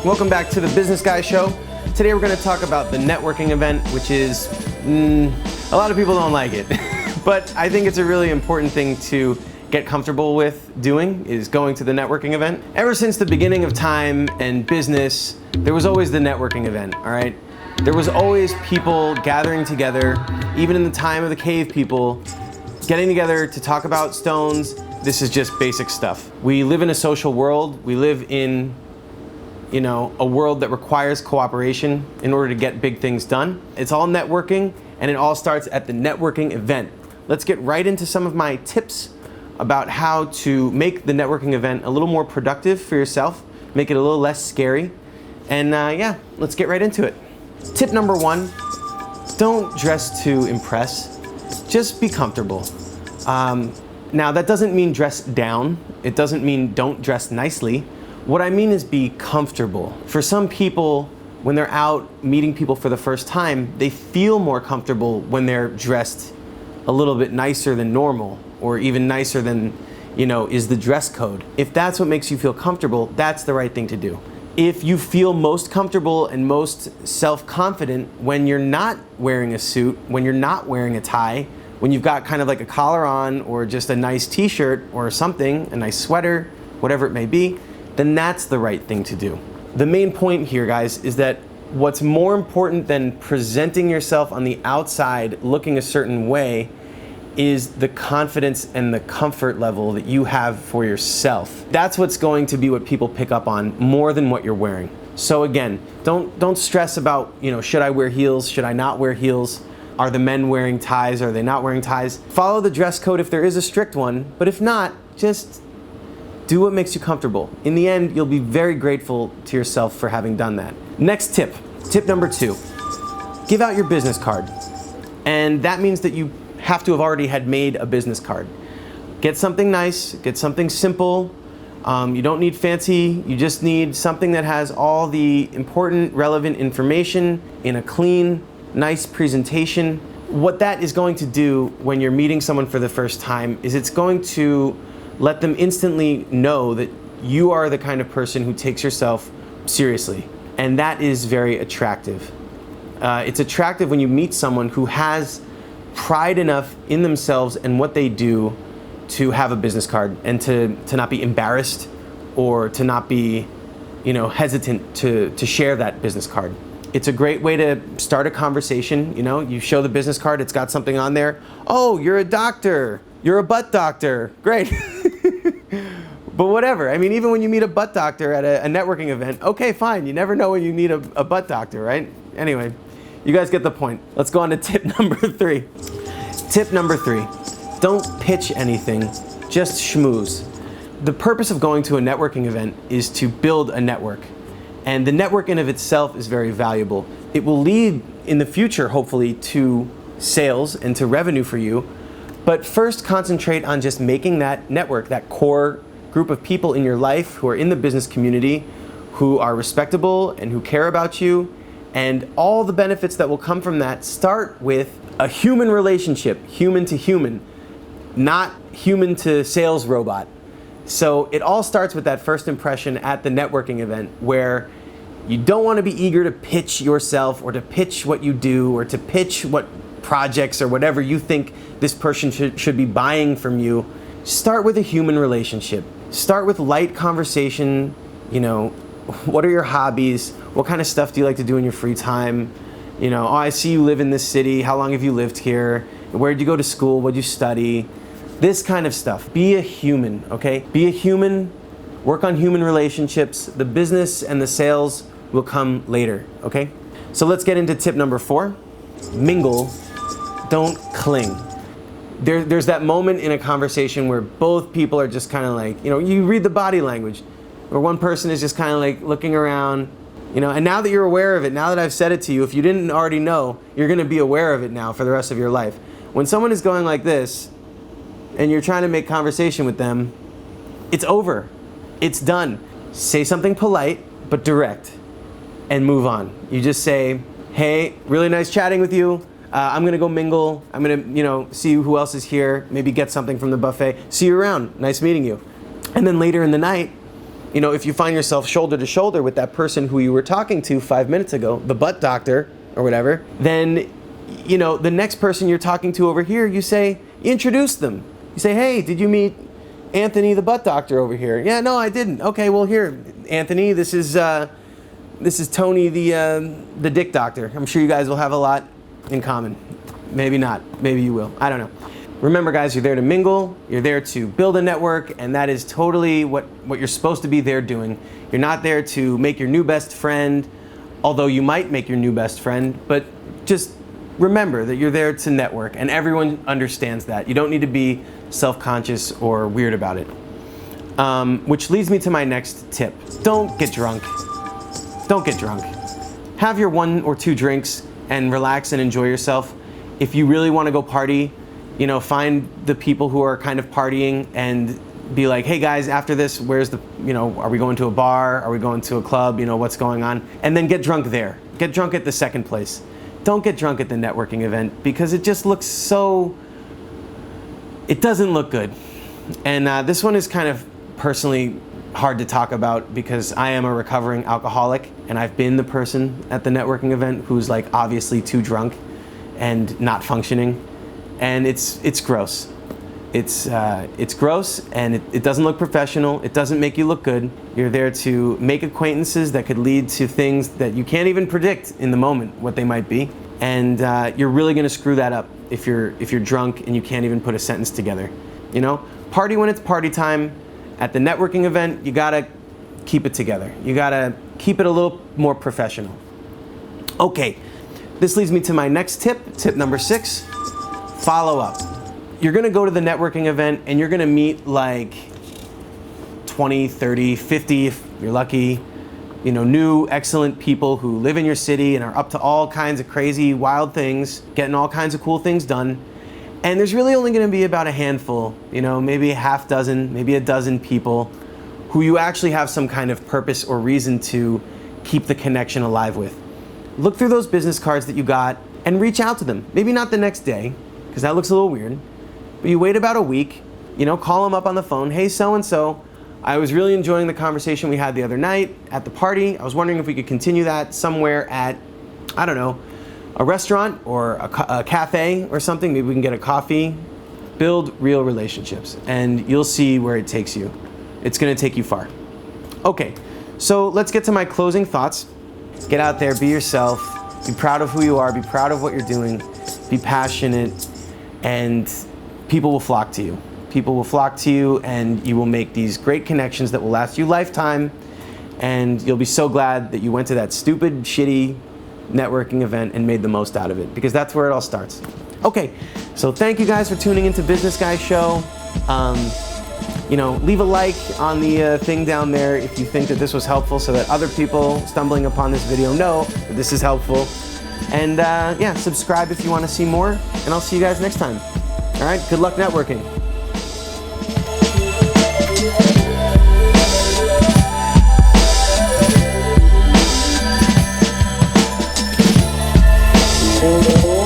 Welcome back to the Business Guy Show. Today we're going to talk about the networking event, which is, a lot of people don't like it, but I think it's a really important thing to get comfortable with doing, is going to the networking event. Ever since the beginning of time and business, there was always the networking event, all right? There was always people gathering together, even in the time of the cave people, getting together to talk about stones. This is just basic stuff. We live in a social world. We live in a world that requires cooperation in order to get big things done. It's all networking, and it all starts at the networking event. Let's get right into some of my tips about how to make the networking event a little more productive for yourself, make it a little less scary, and let's get right into it. Tip number 1, don't dress to impress, just be comfortable. Now that doesn't mean dress down, it doesn't mean don't dress nicely. What I mean is be comfortable. For some people, when they're out meeting people for the first time, they feel more comfortable when they're dressed a little bit nicer than normal, or even nicer than, is the dress code. If that's what makes you feel comfortable, that's the right thing to do. If you feel most comfortable and most self-confident when you're not wearing a suit, when you're not wearing a tie, when you've got kind of like a collar on or just a nice t-shirt or something, a nice sweater, whatever it may be, then that's the right thing to do. The main point here, guys, is that what's more important than presenting yourself on the outside looking a certain way is the confidence and the comfort level that you have for yourself. That's what's going to be what people pick up on more than what you're wearing. So again, don't stress about, should I wear heels? Should I not wear heels? Are the men wearing ties? Are they not wearing ties? Follow the dress code if there is a strict one, but if not, just do what makes you comfortable. In the end, you'll be very grateful to yourself for having done that. Next tip, tip number 2, give out your business card. And that means that you have to have already had made a business card. Get something nice, get something simple. You don't need fancy, you just need something that has all the important, relevant information in a clean, nice presentation. What that is going to do when you're meeting someone for the first time is it's going to let them instantly know that you are the kind of person who takes yourself seriously. And that is very attractive. It's attractive when you meet someone who has pride enough in themselves and what they do to have a business card and to not be embarrassed or to not be, hesitant to share that business card. It's a great way to start a conversation. You show the business card, it's got something on there. Oh, you're a doctor. You're a butt doctor. Great. But whatever. I mean, even when you meet a butt doctor at a networking event, okay, fine. You never know when you need a butt doctor, right? Anyway, you guys get the point. Let's go on to tip number 3. Tip number 3, don't pitch anything, just schmooze. The purpose of going to a networking event is to build a network. And the network in of itself is very valuable. It will lead in the future, hopefully, to sales and to revenue for you. But first concentrate on just making that network, that core group of people in your life who are in the business community, who are respectable and who care about you, and all the benefits that will come from that start with a human relationship, human to human, not human to sales robot. So it all starts with that first impression at the networking event, where you don't want to be eager to pitch yourself or to pitch what you do or to pitch what projects or whatever you think this person should be buying from you. Start with a human relationship. Start with light conversation. What are your hobbies? What kind of stuff do you like to do in your free time? Oh, I see you live in this city. How long have you lived here? Where did you go to school? What did you study? This kind of stuff. Be a human, okay? Be a human. Work on human relationships. The business and the sales will come later, okay? So let's get into tip number 4. Mingle, don't cling. There's that moment in a conversation where both people are just kind of like, you read the body language, where one person is just kind of like looking around, and now that you're aware of it, now that I've said it to you, if you didn't already know, you're going to be aware of it now for the rest of your life. When someone is going like this, and you're trying to make conversation with them, it's over. It's done. Say something polite, but direct, and move on. You just say, hey, really nice chatting with you. I'm gonna go mingle. I'm gonna, see who else is here. Maybe get something from the buffet. See you around. Nice meeting you. And then later in the night, You know, if you find yourself shoulder to shoulder with that person who you were talking to 5 minutes ago, the butt doctor or whatever, then, you know, the next person you're talking to over here, you introduce them. You say, hey, did you meet Anthony, the butt doctor over here? Yeah, no, I didn't. Okay, well, here, Anthony, this is Tony, the dick doctor. I'm sure you guys will have a lot in common. Maybe not. Maybe you will. I don't know. Remember, guys, you're there to mingle. You're there to build a network, and that is totally what you're supposed to be there doing. You're not there to make your new best friend, although you might make your new best friend, but just remember that you're there to network, and everyone understands that. You don't need to be self-conscious or weird about it. Which leads me to my next tip. Don't get drunk. Don't get drunk. Have your 1 or 2 drinks and relax and enjoy yourself. If you really want to go party, you know, find the people who are kind of partying and be like, hey guys, after this, where's the, you know, are we going to a bar? Are we going to a club? You know, what's going on? And then get drunk there. Get drunk at the second place. Don't get drunk at the networking event because it just looks so, it doesn't look good. And this one is kind of personally hard to talk about because I am a recovering alcoholic and I've been the person at the networking event who's like obviously too drunk and not functioning. And it's gross. It's gross and it doesn't look professional. It doesn't make you look good. You're there to make acquaintances that could lead to things that you can't even predict in the moment what they might be. And you're really gonna screw that up if you're drunk and you can't even put a sentence together. You know, party when it's party time. At the networking event, you gotta keep it together. You gotta keep it a little more professional. Okay, this leads me to my next tip, tip number 6, follow up. You're gonna go to the networking event and you're gonna meet like 20, 30, 50, if you're lucky, you know, new, excellent people who live in your city and are up to all kinds of crazy, wild things, getting all kinds of cool things done. And there's really only gonna be about a handful, you know, maybe a half dozen, maybe a dozen people who you actually have some kind of purpose or reason to keep the connection alive with. Look through those business cards that you got and reach out to them. Maybe not the next day, because that looks a little weird, but you wait about a week, you know, call them up on the phone. Hey, so-and-so, I was really enjoying the conversation we had the other night at the party. I was wondering if we could continue that somewhere at, I don't know, a restaurant or a cafe or something. Maybe we can get a coffee. Build real relationships and you'll see where it takes you. It's gonna take you far. Okay, so let's get to my closing thoughts. Get out there, be yourself, be proud of who you are, be proud of what you're doing, be passionate, and people will flock to you. People will flock to you and you will make these great connections that will last you a lifetime, and you'll be so glad that you went to that stupid, shitty networking event and made the most out of it, because that's where it all starts. Okay, so thank you guys for tuning into Business Guy Show. You know, leave a like on the thing down there if you think that this was helpful, so that other people stumbling upon this video know that this is helpful. And yeah, subscribe if you want to see more, and I'll see you guys next time. All right, good luck networking.